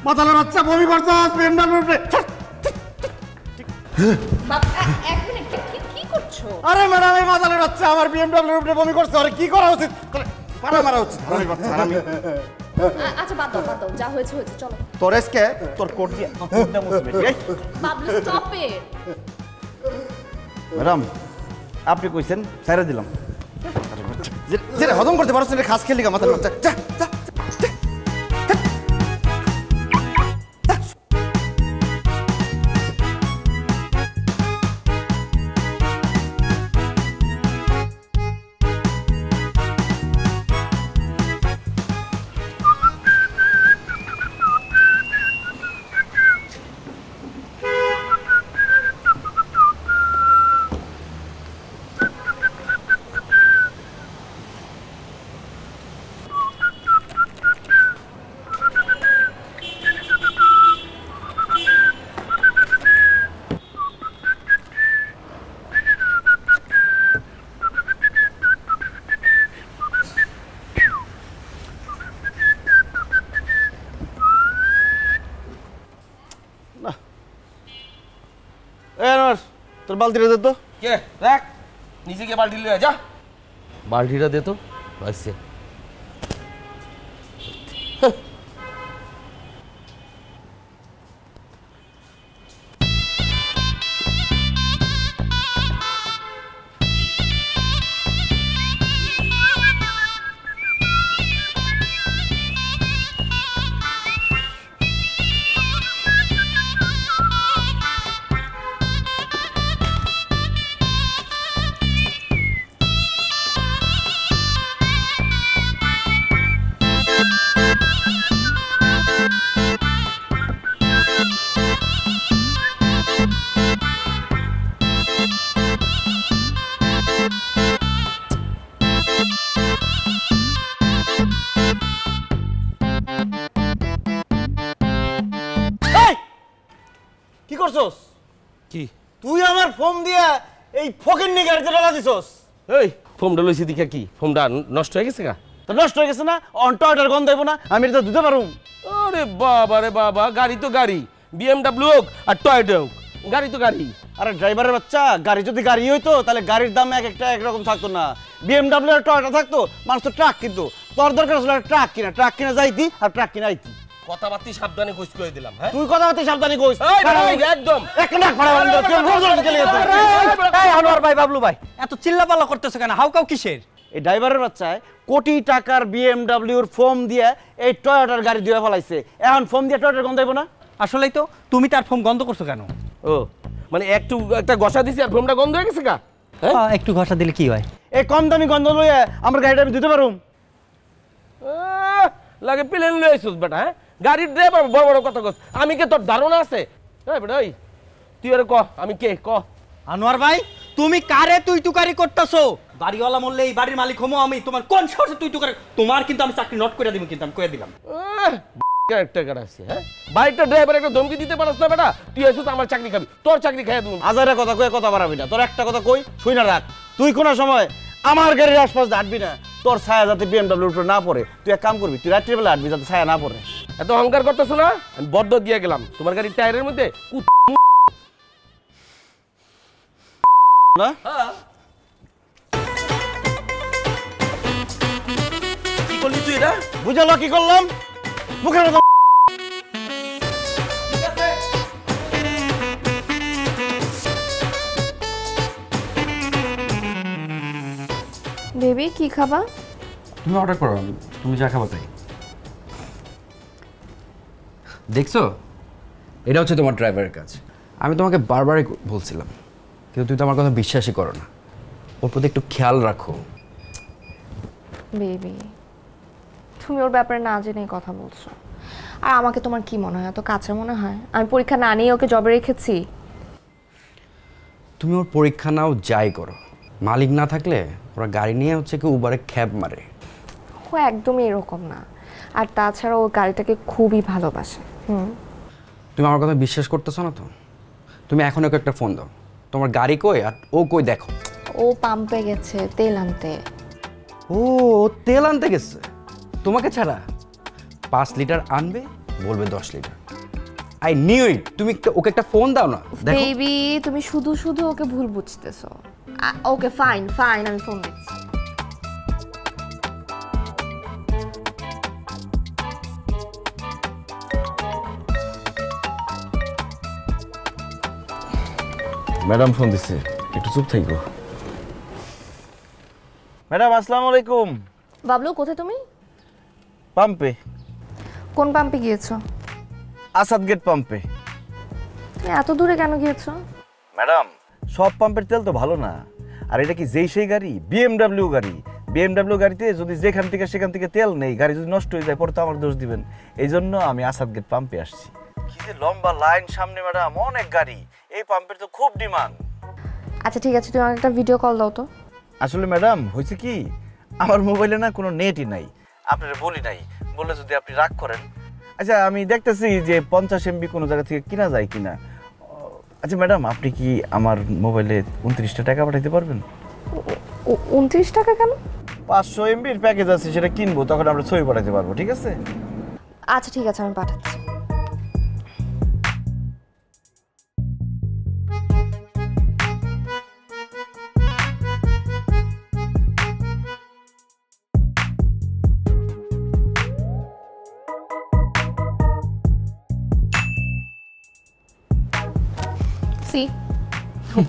মাতালের বাচ্চা বমি করছস বিএমডব্লিউ সর এক মিনিট কি করছো? আরে ম্যাডাম এই মাতালের বাচ্চা আমার বিএমডব্লিউ উপরে বমি করছে আরে কি করা উচিত মারা মারা উচিত আমি আচ্ছা বাদ দাও যা হয়েছে চলো। তোর এসকে তোর কোট দিয়ে কোটটা মুছবে এই বাবলু স্টপ ইট। ম্যাডাম আপনি কইছেন ছাইরা দিলাম যেটা হজম করতে পারছ না খাস খেলি মাথার বাচ্চা যা যা তোর বালতিটা দে তো কে রাখ নিচে গিয়ে বালতি লিয়ে যা বালতিটা দে তো আসছে কি করছস কি তুই আমার ফোন দিয়া এই ফকিন্নি গাড়িতে ডালা দিছস এই ফোমটা লইছি দিকা কি ফোমটা নষ্ট হয়ে গেছে গা তো নষ্ট হয়ে গেছে না অন্টার গন্ধ হইব না আমি এটা দিতে পারুম আরে বাবা রে বাবা গাড়ি তো গাড়ি বিএমডব্লিউ হোক আর টয়োটা হোক গাড়ি তো গাড়ি আরে ড্রাইভারের বাচ্চা গাড়ি যদি গাড়ি হইতো তাহলে গাড়ির দাম এক একটা একরকম থাকতো না বিএমডব্লিউ আর টয়োটা থাকতো মানুষ তো ট্রাক কিন্তু তোর দরকার ছিল ট্রাক কিনা যাইতি আর ট্রাক কিনা আইতি কথাবার্তি সাবধানে কইস করে দিলাম হ্যাঁ তুই কথাবার্তি সাবধানে কইস একদম এক নাক ফাড়া বন্ধ তুই রোজ গেলি এই আনোয়ার ভাই বাবলু ভাই এত চিল্লাপাল্লা করতেছো কেন হাউকাউ কিসের এই ড্রাইভারের বাচ্চায় কোটি টাকার বিএমডব্লিউর ফোম দিয়ে এই টয়োটার গাড়ি দিয়ে ফেলাইছে এখন ফোম দিয়ে টয়োটার গন্ধ হইব না আসলেই তো তুমি তার ফোন বন্ধ করছো কেন ও মানে একটা গসা দিছি আর ফোমটা গন্ধ হয়ে গেছে গা হ্যাঁ একটু ঘষা দিলে কি হয় এই কম দামি গন্ধ লইয়া আমার গাড়িটা আমি দিতে পারুম লাগে প্লেন লই আইছস বেটা হ্যাঁ গাড়ির ড্রাইভার বড় বড় কথা কস আমি কে তোর ধারণা আছে এই বেটা এই তুই আরে ক আমি কে ক আনোয়ার ভাই তুমি কারে তুই তুকারি করতেছো বাড়িওয়ালা বললে এই বাড়ির মালিক হমো আমি তোমার কোন সাহসে তুই তুকারি তোমার কিন্তু আমি চাকরি নট করে দিব কিন্তু আমি কইয়া দিলাম ক্যারেক্টার আছে হ্যাঁ বাইকটা ড্রাইভার একটা ধমকি দিতে পারছ না বেটা তুই আইছস আমার চাকরি খাবি তোর চাকরি খাইয়া দেব হাজারে কথা কয়ে কথা বাড়াবি না তোর একটা কথা কই শুই না রাখ তুই কোন সময় আমার গাড়ির আশপাশ হাঁটবি না তোর ছায়া যাতে বিএমডব্লিউ উপরে না পড়ে তুই এক কাম করবি তুই রাত্রিবেলা হাঁটবি যাতে ছায়া না পড়ে এত অহংকার করতেছো না আমি বদ্ধ দিয়ে গেলাম তোমার গাড়ির টায়ারের মধ্যে না কি করলি তুই এটা বুঝালো কি করলাম মুখের কথা বেবি কি খাবা? তুমি অর্ডার করো, তুমি যা খাবা তাই। দেখছো, এটা হচ্ছে তোমার ড্রাইভারের কাজ। আমি তোমাকে বারবারই বলছিলাম, কিন্তু তুমি তো আমার কথা বিশ্বাসই করো না। ওর প্রতি একটু খেয়াল রাখো। বেবি তুমি ওর ব্যাপারে না জেনেই কথা বলছো। আর আমাকে তোমার কি মনে হয়, এত কাছে মনে হয় আমি পরীক্ষা না নিয়ে ওকে জবে রেখেছি? তুমি ওর পরীক্ষা নাও, যাই করো, মালিক না থাকলে ওরা গাড়ি নিয়ে হচ্ছে কি উবারে খ্যাপ মারে। ও একদমই এরকম না। আর তাছাড়া ও গাড়িটাকে খুবই ভালোবাসে। তুমি আমার কথা বিশ্বাস করতেছো না তো? তুমি এখন ওকে একটা ফোন দাও, তোমার গাড়ি কই আর ও কই দেখো। ও পাম্পে গেছে তেল আনতে। ও তেল আনতে গেছে তোমাকে ছাড়া? 5 লিটার আনবে, বলবে 10 লিটার। I knew it. তুমি ওকে একটা ফোন দাও না। বেবি তুমি শুধু শুধু ওকে ভুল বুঝতেছো। ওকে ফাইন ফাইন, আমি ফোন দিচ্ছি। ম্যাডাম ফোন দিচ্ছে, একটু চুপ থাকবো। ম্যাডাম আসসালামু আলাইকুম। বাবলু কোথায় তুমি? পাম্পে। কোন পাম্পে গিয়েছো? আসাদ গেট পাম্পে। তুমি এত দূরে কেন গিয়েছো? ম্যাডাম সব পাম্পের তেল তো ভালো না। আর এটা কি যেই সেই গাড়ি? বিএমডাব্লিউ গাড়ি। বিএমডাব্লিউ গাড়িতে যদি যেখান থেকে সেখান থেকে তেল নেই, গাড়ি যদি নষ্ট হয়ে যায় পরে তো আমার দোষ দিবেন। এই জন্য আমি আসাদ গেট পাম্পে আসছি। কি যে লম্বা লাইন সামনে ম্যাডাম, অনেক গাড়ি। এই পাম্পের তো খুব ডিমান্ড। আচ্ছা ঠিক আছে, তুমি আমাকে একটা ভিডিও কল দাও তো। আসলে ম্যাডাম হয়েছে কি, আমার মোবাইলে না কোনো নেটই নাই। আপনারা বলি নাই, বললে যদি আপনি রাগ করেন। আচ্ছা আমি দেখতেছি যে 50 MB কোনো জায়গা থেকে কিনা যায় কিনা। আচ্ছা ম্যাডাম আপনি কি আমার মোবাইলে 29টা টাকা পাঠাইতে পারবেন? 29 টাকা কেন? 500 MBর প্যাকেজ আছে, সেটা কিনবো, তখন আমরা ছবি পাঠাতে পারবো। ঠিক আছে? আচ্ছা ঠিক আছে, আমি পাঠাচ্ছি।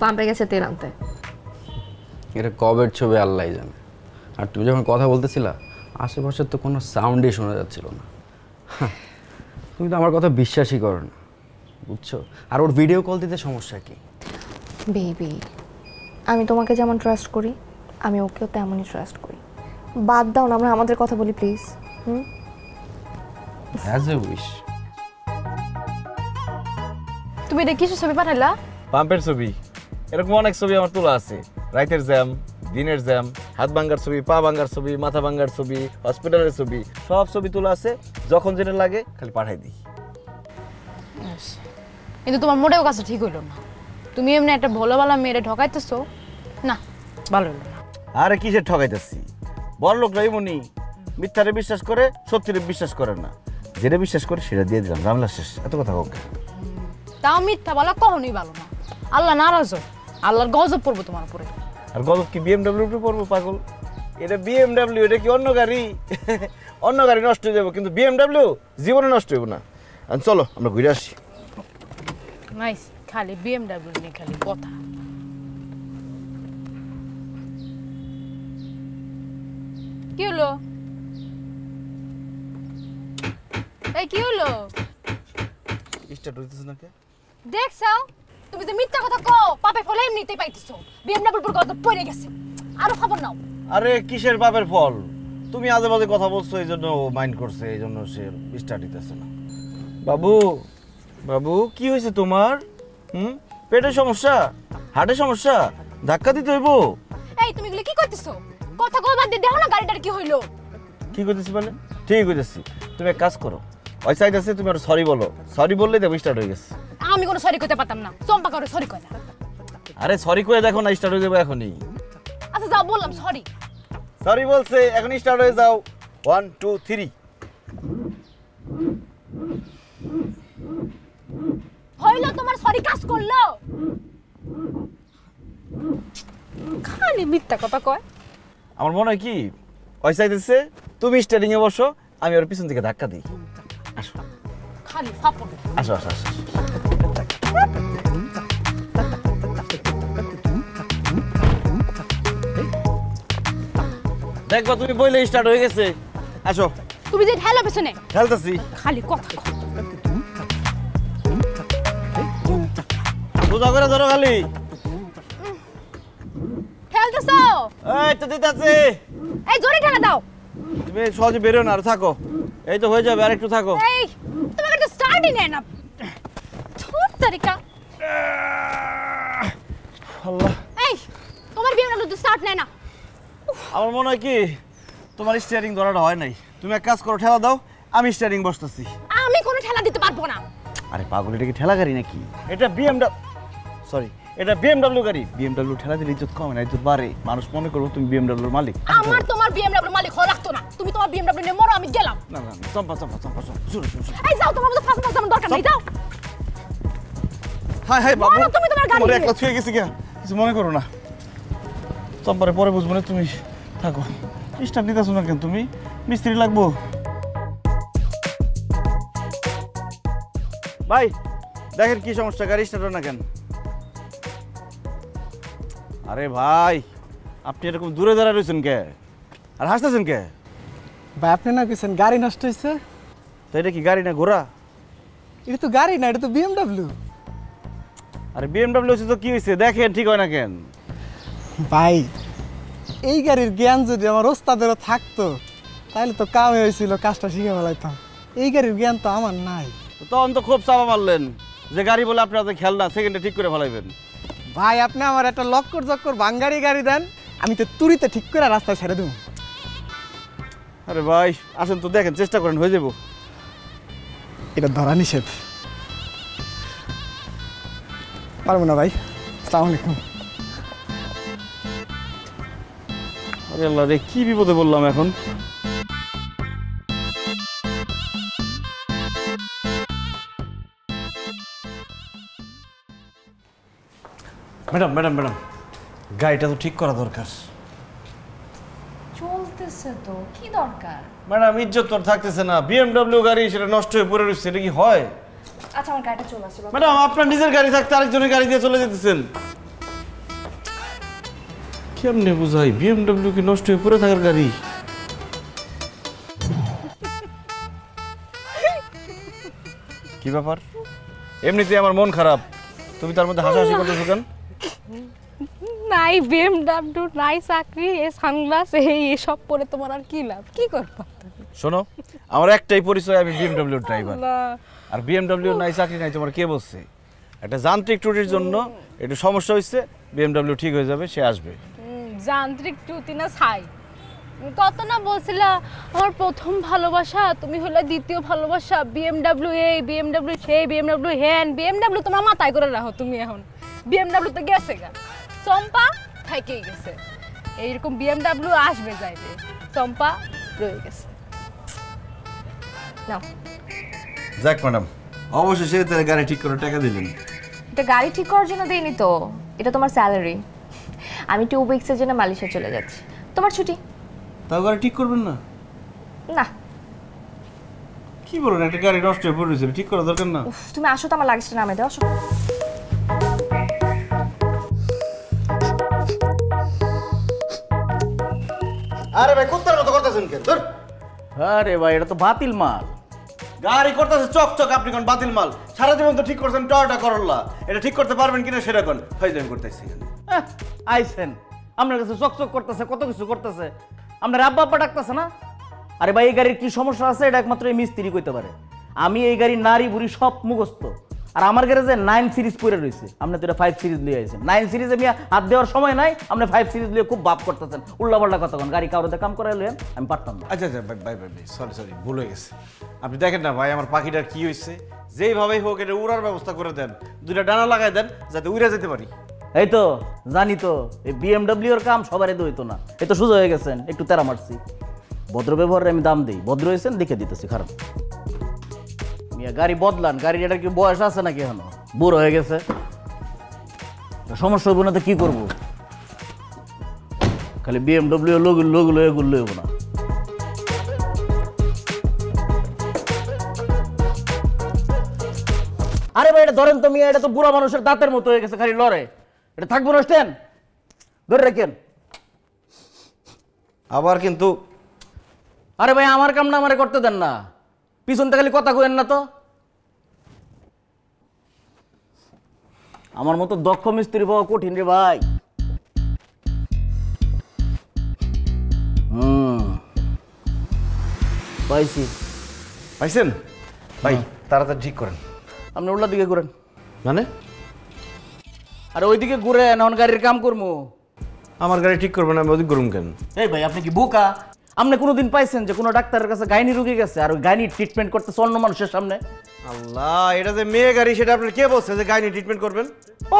পাম্পে গেছে তেল আনতে। এটা কবের ছবি আল্লাহ জানে। আর তুমি যখন কথা বলতেছিলা আশেপাশে তো কোনো সাউন্ডই শোনা যাচ্ছিল না। তুমি তো আমার কথা বিশ্বাসই করো না, বুঝছো? আর ওর ভিডিও কল দিতে সমস্যা কি? বেবি আমি তোমাকে যেমন ট্রাস্ট করি, আমি ওকেও তেমনই ট্রাস্ট করি। বাদ দাও না, আমরা আমাদের কথা বলি প্লিজ। As a wish. তুমি এটা কিসের ছবি পাঠাইলা? পাম্পের ছবি। এরকম অনেক ছবি আমার তোলা আছে। রাতের জ্যাম, দিনের জ্যাম, হাত ভাঙ্গার ছবি, পা ভাঙ্গার ছবি, মাথা ভাঙ্গার ছবি, হসপিটালের ছবি, সব ছবি তোলা আছে। যখন যেটা লাগে খালি পাঠাই দিই। কিন্তু তোমার মোটেও কাছে ঠিক হইল না। তুমি এমনি একটা ভোলাবালা মেয়েরে ঠকাইতেছো না, ভালো হইল না। আরে কিসের ঠকাইতেছি? বড় লোক রাইমনি মিথ্যারে বিশ্বাস করে, সত্যিরে বিশ্বাস করে না। যেটা বিশ্বাস করে সেটা দিয়ে দিলাম, রামলা শেষ। এত কথা হোক। তাও মিথ্যা বলা কখনোই ভালো না। আল্লাহ নারাজ, আল্লাহর গজব পড়বো তোমার উপরে। আর গজব কি বিএমডাব্লিউ উপরে পড়বো পাগল? এটা বিএমডাব্লিউ, এটা কি অন্য গাড়ি? অন্য গাড়ি নষ্ট হয়ে যাবো, কিন্তু বিএমডাব্লিউ জীবনে নষ্ট হইব না। চলো আমরা ঘুরে আসি। নাইস, খালি বিএমডাব্লিউ নিয়ে খালি কথা। কি হলো? এই কি হলো? স্টার্ট হইতেছে না কে? দেখছো তুমি তো মিথ্যা কথা কও, পাপে ফলে এমনিতেই পাইতেছো। বিএমডাব্লিউ পুরো কথা পড়ে গেছে, আরো খবর নাও। আরে কিসের বাপের ফল? তুমি আজে বাজে কথা বলছো, এই জন্য মাইন্ড করছে, এই জন্য সে স্টার্ট হইতেছে না। বাবু বাবু কি হয়েছে তোমার? পেটের সমস্যা, হার্টের সমস্যা, ধাক্কা দিতে হইব? এই তুমি এগুলো কি করতেছো? কথা কই বাদ দিয়ে দেখো না গাড়িটার কি হইলো। কি করতেছি বলে? ঠিক কইতেছি। তুমি এক কাজ করো, ওই সাইড আছে, তুমি আর সরি বলো। সরি বললেই দেখো স্টার্ট হয়ে গেছে। আমি কোনো সরি কইতে পারতাম না, চম্পা করে সরি কয় না। আরে সরি কই দেখো না, স্টার্ট হয়ে যাবে এখনই। আচ্ছা যাও, বললাম সরি। সরি বলছে, এখন স্টার্ট হয়ে যাও। 1 2 3। হইলো তোমার সরি, কাজ করলো। খালি মিথ্যা কথা কয়। আমার মনে হয় কি ওই সাইড আছে, তুমি স্টার্টিং এ বসো, আমি ওর পিছন থেকে ধাক্কা দিই। আসো খালি ফাপড়। আসো আসো আসো। দেখবা তুমি বইলে স্টার্ট হয়ে গেছে। আসো। তুমি যে ঠেলা পেছনে খেলতেছি। খালি কথা কও। বুঝা করে ধরো খালি। ঠেলতেছো? এই তো দিতাছি। এই জোরে ঠেলা দাও। তুমি সহজে বেরো না, আর থাকো। এই তো হয়ে যাবে, আর একটু থাকো। এই তোমাকে তো স্টার্টই নেয় না। ধুর তারিকা। আল্লাহ। এই তোমার বিএমডব্লিউ তো স্টার্ট নেয় না। আমার মনে হয় কি তোমার স্টিয়ারিং ধরাটা হয় নাই। তুমি এক কাজ করো, ঠেলা দাও, আমি স্টিয়ারিং বসতেছি। আমি কোনো ঠেলা দিতে পারবো না। আরে পাগল, এটা কি ঠেলা গাড়ি নাকি? এটা সরি, এটা বিএমডব্লিউ গাড়ি। বিএমডব্লিউ ঠেলা দিলে ইজ্জত কমে না, ইজ্জত বাড়ে। মানুষ মনে করবো তুমি বিএমডব্লিউর মালিক। আমার তোমার বিএমডব্লিউ মালিক হওয়া লাগতো না। তুমি তোমার বিএমডব্লিউ নিয়ে মরো, আমি গেলাম। না না, চম্পা চম্পা চম্পা শুরু শুরু। এই যাও, তোমার মতো ফাঁসা ফাঁসা আমার দরকার নেই, যাও। হাই হাই বাবু, তুমি তোমার গাড়ি একলা ছুঁয়ে গেছি কে? কিছু মনে করো না, চম্পারে পরে বুঝবো না। তুমি থাকো। স্টার্ট নিতেছো না কেন? তুমি মিস্ত্রি লাগবো। ভাই দেখেন কি সমস্যা, গাড়ি স্টার্ট না কেন? আরে ভাই, আপনি এরকম দূরে দাঁড়ায় রয়েছেন কে আর হাসতেছেন কে? ভাই আপনি না কেছেন গাড়ি নষ্ট হয়েছে। তো এটা কি গাড়ি না ঘোড়া? এটা তো গাড়ি না, এটা তো বিএমডব্লিউ। আরে বিএমডব্লিউ হচ্ছে তো কি হয়েছে? দেখেন ঠিক হয় না কেন? ভাই এই গাড়ির জ্ঞান যদি আমার ওস্তাদেরও থাকতো তাহলে তো কামে হয়েছিল, কাজটা শিখে ফেলাইতাম। এই গাড়ির জ্ঞান তো আমার নাই। তখন তো খুব চাপা মারলেন যে গাড়ি বলে আপনার খেয়াল না, সেকেন্ডে ঠিক করে ফেলাইবেন। ভাই আপনি আমার একটা লক্কর চক্কর বাঙ্গারি গাড়ি দেন, আমি তো তুরিতে ঠিক করে রাস্তায় ছেড়ে দেবো। আরে ভাই আসেন তো, দেখেন, চেষ্টা করেন, হয়ে যাব। এটা ধরা নিষেধ, পারবো না ভাই। আসসালামু আলাইকুম। আরে আল্লাহ রে, কি বিপদে বললাম এখন। ম্যাডাম ম্যাডাম ম্যাডাম, গাড়িটা তো ঠিক করা দরকার। চলতেছে তো, কি দরকার? ম্যাডাম ইজ্জত তো থাকতেছে না, বিএমডব্লিউ গাড়ি সেটা নষ্ট হয়ে পড়ে রয়েছে, এটা কি হয়? আচ্ছা আমার গাড়িটা চলে আসছে। ম্যাডাম আপনার নিজের গাড়ি থাকতে আরেকজনের গাড়ি দিয়ে চলে যেতেছেন, কেমনে বুঝাই? বিএমডব্লিউ কি নষ্ট হয়ে পড়ে থাকার গাড়ি? কি ব্যাপার? এমনিতেই আমার মন খারাপ, তুমি তার মধ্যে হাসাহাসি করতেছো কেন? নাই বিএমডব্লিউ, নাই চাকরি, এই সানগ্লাস, এই সব পরে তোমার আর কি লাভ? কি করবা? শোনো, আমার একটাই পরিচয়, আমি বিএমডব্লিউ ড্রাইভার। আর বিএমডব্লিউ নাই চাকরি নাই তোমার কে বলছে? একটা যান্ত্রিক ত্রুটির জন্য একটু সমস্যা হয়েছে, বিএমডব্লিউ ঠিক হয়ে যাবে, সে আসবে। যান্ত্রিক ত্রুটি না ছাই, কত না বলছিলা আমার প্রথম ভালোবাসা, তুমি হলে দ্বিতীয় ভালোবাসা। বিএমডব্লিউ এই, বিএমডব্লিউ সেই, বিএমডব্লিউ হ্যান, বিএমডব্লিউ তোমার মাথায় করে রাখো তুমি। এখন বিএমডব্লিউ তো গেছে গা, চম্পা থাকেই গেছে। এইরকম বিএমডব্লিউ আসবে যাইবে, চম্পা রয়ে গেছে। নাও। যাক ম্যাডাম, অবশেষে তাহলে গাড়ি ঠিক করে টাকা দিলেন। এটা গাড়ি ঠিক করার জন্য দেইনি তো, এটা তোমার স্যালারি। আমি 2 উইকসের জন্য মালয়েশিয়া চলে যাচ্ছি, তোমার ছুটি। তাও গাড়ি ঠিক করবেন না? না। কি বলেন, একটা গাড়ি নষ্ট হয়ে পড়েছিল, ঠিক করা দরকার না? তুমি আসো তো, আমার লাগেজটা নামে দাও। আসো। আরে ভাই কুত্তার মতো করতেছেন কেন? আরে ভাই এটা তো বাতিল মাল। গাড়ি করতেছে চকচক, আপনি কোন বাতিল মাল? সারা জীবন তো ঠিক করছেন টয়োটা করোলা, এটা ঠিক করতে পারবেন কিনা সেটা কোন ফাইজলামি করতেছি। আইছেন আপনার কাছে চকচক করতেছে, কত কিছু করতেছে, আপনার আব্বা আব্বা ডাকতেছে না? আরে ভাই এই গাড়ির কি সমস্যা আছে এটা একমাত্র এই মিস্ত্রি কইতে পারে। আমি এই গাড়ির নারী বুড়ি সব মুখস্থ। আর আমার গ্যারেজে 9 সিরিজ পড়ে রয়েছে, আপনি তো এটা 5 সিরিজ লিয়ে আইছেন। 9 সিরিজে মিয়া হাত দেওয়ার সময় নাই, আপনি 5 সিরিজ লিয়ে খুব ভাব করতেছেন, উল্লাপাল্টা কথা কোন। গাড়ি কারোতে কাম করাই লইেন, আমি পারতাম না। আচ্ছা আচ্ছা ভাই ভাই ভাই সরি ভুল হয়ে গেছে। আপনি দেখেন না ভাই আমার পাখিটার কি হয়েছে, যেইভাবেই হোক এটা উড়ার ব্যবস্থা করে দেন, দুইটা ডানা লাগাই দেন যাতে উড়ে যেতে পারি। এই তো জানি তো, এই বিএমডব্লিউ এর কাম সবারই হইতো না, এই তো সোজা হয়ে গেছেন, একটু তেরা মারছি। ভদ্র ব্যবহারে আমি দাম দিই, ভদ্র হয়েছেন দেখে দিতেছি খারাপ। মিয়া গাড়ি বদলান, গাড়ির এটা কি বয়স আছে নাকি? এখনো বুড়ো হয়ে গেছে, সমস্যা হইব না তো কি করবো? খালি বিএমডব্লিউ লোক লয়ে গুলো হইব না। আরে ভাই এটা ধরেন তো মিয়া, এটা তো বুড়া মানুষের দাঁতের মতো হয়ে গেছে, খালি লড়ে, এটা থাকবো না। স্ট্যান্ড ধরে রাখেন। আবার কিন্তু আরে ভাই আমার কাম না আমারে করতে দেন না, পিছন থেকে খালি কথা কইেন না তো। আমার মতো দক্ষ মিস্ত্রি পাওয়া কঠিন রে ভাই। পাইছি। পাইছেন ভাই? তাড়াতাড়ি ঠিক করেন। আপনি উল্টা দিকে ঘুরেন। মানে? আরে ওইদিকে ঘুরেন, এখন গাড়ির কাম করবো। আমার গাড়ি ঠিক করবেন, আমি ওদিক করুম কেন? এই ভাই আপনি কি বোকা? আপনি কোনোদিন পাইছেন যে কোনো ডাক্তারের কাছে গাইনি রুগী গেছে আর ওই গাইনি ট্রিটমেন্ট করতেছে অন্য মানুষের সামনে? আল্লাহ, এটা যে মেয়ে গাড়ি, সেটা আপনার কে বলছে যে গাইনি ট্রিটমেন্ট করবেন?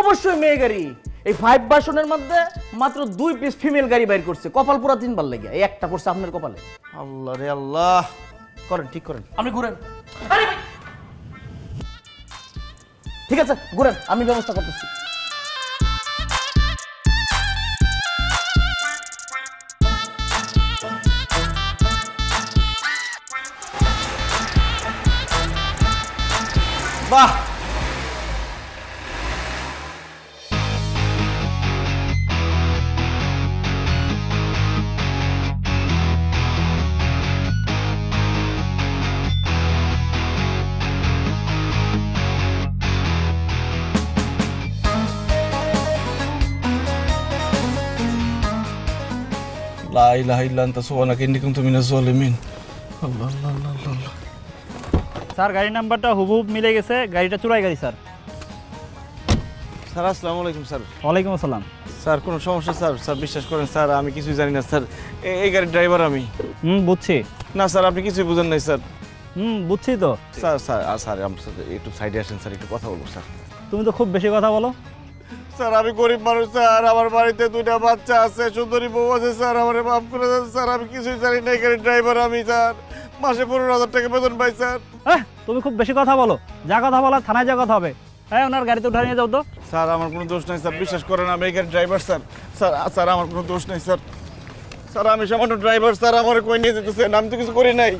অবশ্যই মেয়ে গাড়ি। এই 5 ভার্সনের মধ্যে মাত্র 2 পিস ফিমেল গাড়ি বাইর করছে, কপাল পুরা 3 বার লাগে, এই একটা পড়ছে আপনার কপালে। আল্লাহ রে আল্লাহ, করেন, ঠিক করেন। আপনি ঘুরেন। আরে ভাই ঠিক আছে ঘুরেন, আমি ব্যবস্থা করতেছি। বাহ, লা ইলাহা ইল্লা আনতা সুবহানাকা ইন্নী কুনতু মিনাজ জালিমিন। আল্লাহ আল্লাহ আল্লাহ আল্লাহ। স্যার গাড়ির নাম্বারটা হুবহুব মিলে গেছে, গাড়িটা চুরাই গাড়ি স্যার। স্যার আসসালামু আলাইকুম স্যার। ওয়ালাইকুম আসসালাম। স্যার কোনো সমস্যা? স্যার স্যার বিশ্বাস করেন স্যার, আমি কিছুই জানি না স্যার, এই গাড়ির ড্রাইভার আমি। বুঝছি। না স্যার, আপনি কিছুই বুঝেন নাই স্যার। বুঝছি তো। স্যার স্যার স্যার আমার সাথে একটু সাইডে আসেন স্যার, একটু কথা বলবো স্যার। তুমি তো খুব বেশি কথা বলো। স্যার আমি গরিব মানুষ স্যার, আমার বাড়িতে 2টা বাচ্চা আছে, সুন্দরী বউ আছে স্যার, আমারে মাফ করে দেন স্যার, আমি কিছুই জানি না, এই গাড়ির ড্রাইভার আমি স্যার, মাসে 15,000 টাকা বেতন পাই স্যার। তুমি খুব বেশি কথা বলো, যা কথা বলার থানায় যা কথা হবে। হ্যাঁ, ওনার গাড়িতে উঠে নিয়ে যাও তো। স্যার আমার কোনো দোষ নাই স্যার, বিশ্বাস করেন, আমি এই গাড়ির ড্রাইভার স্যার। স্যার স্যার আমার কোনো দোষ নাই স্যার। স্যার আমি সামান্য ড্রাইভার স্যার, আমার কই নিয়ে যেতেছেন, আমি তো কিছু করি নাই।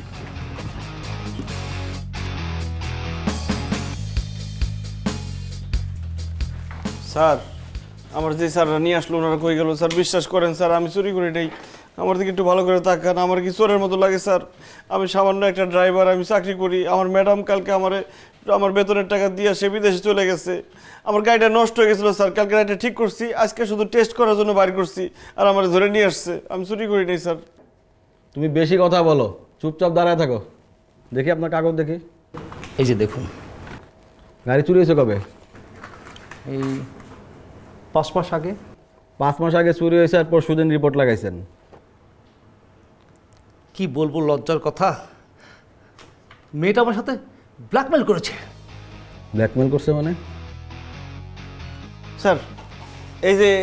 স্যার আমার যে স্যাররা নিয়ে আসলো, ওনারা কই গেল স্যার? বিশ্বাস করেন স্যার, আমি চুরি করি নাই, আমার দিকে একটু ভালো করে তাকান, আমার কি চোরের মতো লাগে স্যার? আমি সামান্য একটা ড্রাইভার, আমি চাকরি করি। আমার ম্যাডাম কালকে আমার বেতনের টাকা দিয়ে সে বিদেশে চলে গেছে, আমার গাড়িটা নষ্ট হয়ে গেছিলো স্যার, কালকে গাড়িটা ঠিক করছি, আজকে শুধু টেস্ট করার জন্য বাইর করছি, আর আমার ধরে নিয়ে আসছে, আমি চুরি করি নাই স্যার। তুমি বেশি কথা বলো, চুপচাপ দাঁড়ায় থাকো। দেখি আপনার কাগজ দেখি। এই যে দেখুন। গাড়ি চুরি হয়েছে কবে? এই 5 মাস আগে। 5 মাস আগে চুরি হয়েছে আর পরশুদিন রিপোর্ট লাগাইছেন। কি বলবো, লজ্জার কথা, মেয়েটা আমার সাথে ব্ল্যাকমেল করেছে। ব্ল্যাকমেল করছে মানে? স্যার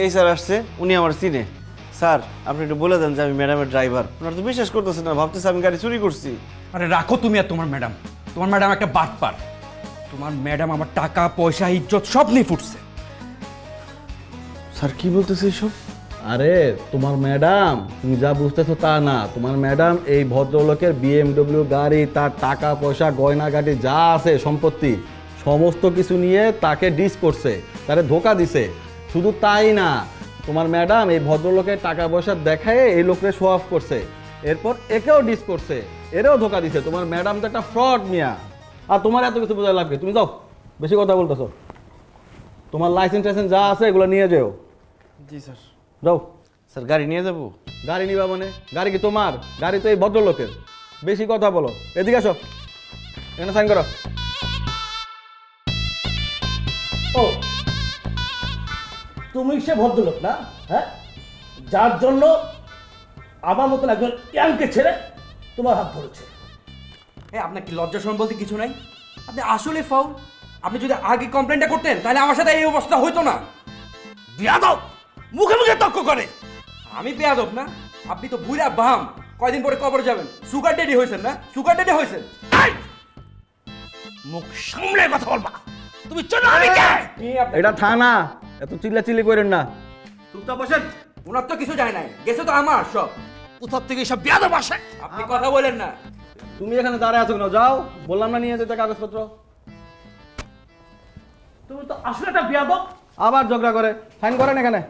এই স্যার আসছে, উনি আমার চিনে স্যার, আপনি একটু বলে দেন যে আমি ম্যাডামের ড্রাইভার। ওনারা তো বিশ্বাস করতেছে না, ভাবতেছে আমি গাড়ি চুরি করছি। আরে রাখো তুমি আর তোমার ম্যাডাম। তোমার ম্যাডাম একটা বাটপার। তোমার ম্যাডাম আমার টাকা পয়সা ইজ্জত সব নিয়ে ফুটছে। স্যার কি বলতেছে এইসব? আরে তোমার ম্যাডাম, তুমি যা বুঝতেছো তা না, তোমার ম্যাডাম এই ভদ্রলোকের BMW গাড়ি, তার টাকা পয়সা গয়নাগাটি যা আছে সম্পত্তি সমস্ত কিছু নিয়ে তাকে ডিস করছে, তারে ধোকা দিছে। শুধু তাই না, তোমার ম্যাডাম এই ভদ্রলোকের টাকা পয়সা দেখায় এই লোককে শো অফ করছে, এরপর একেও ডিস করছে, এরেও ধোকা দিছে। তোমার ম্যাডাম তো একটা ফ্রড মিয়া। আর তোমার এত কিছু বোঝা লাগবে? তুমি যাও, বেশি কথা বলতেছো। তোমার লাইসেন্স টাইসেন্স যা আছে এগুলো নিয়ে যাও। জি স্যার। যাও। স্যার গাড়ি নিয়ে যাবো? গাড়ি নিবা মানে? গাড়ি কি তোমার? গাড়ি তো এই ভদ্রলোকের। বেশি কথা বলো, এদিকে আসো, এখানে সাইন করো। ও তুমি সে ভদ্রলোক না, হ্যাঁ, যার জন্য আমার মতন একজন ইয়াংকে ছেড়ে তোমার হাত ধরেছে। আপনার কি লজ্জা শরম বলতে কিছু নাই? আপনি আসলে ফাউল। আপনি যদি আগে কমপ্লেনটা করতেন তাহলে আমার সাথে এই অবস্থা হইতো না। বেয়াদব, মুখে মুখে তর্ক করে। আমি বেয়াদব না? আপনি তো বুড়া বাম। কয়দিন পরে কবরে যাবেন। সুগার ডেডি হয়েছেন না? সুগার ডেডি হয়েছেন। মুখ সামলে কথা বলবা। তুমি চলো, আমি কে? এটা থানা, এত চিল্লাচিল্লি করেন না। চুপচাপ বসেন। ওনার তো কিছু যায় নাই, গেছে তো আমার সব। কোথার থেকে সব বেয়াদব আসে? আপনি কথা বলেন না। তুমি এখানে দাঁড়ায় আছো কেন? যাও, বললাম না নিয়ে যেতে কাগজপত্র। তুমি তো আসলে একটা বেয়াদব। আবার ঝগড়া করে, সাইন করেন এখানে।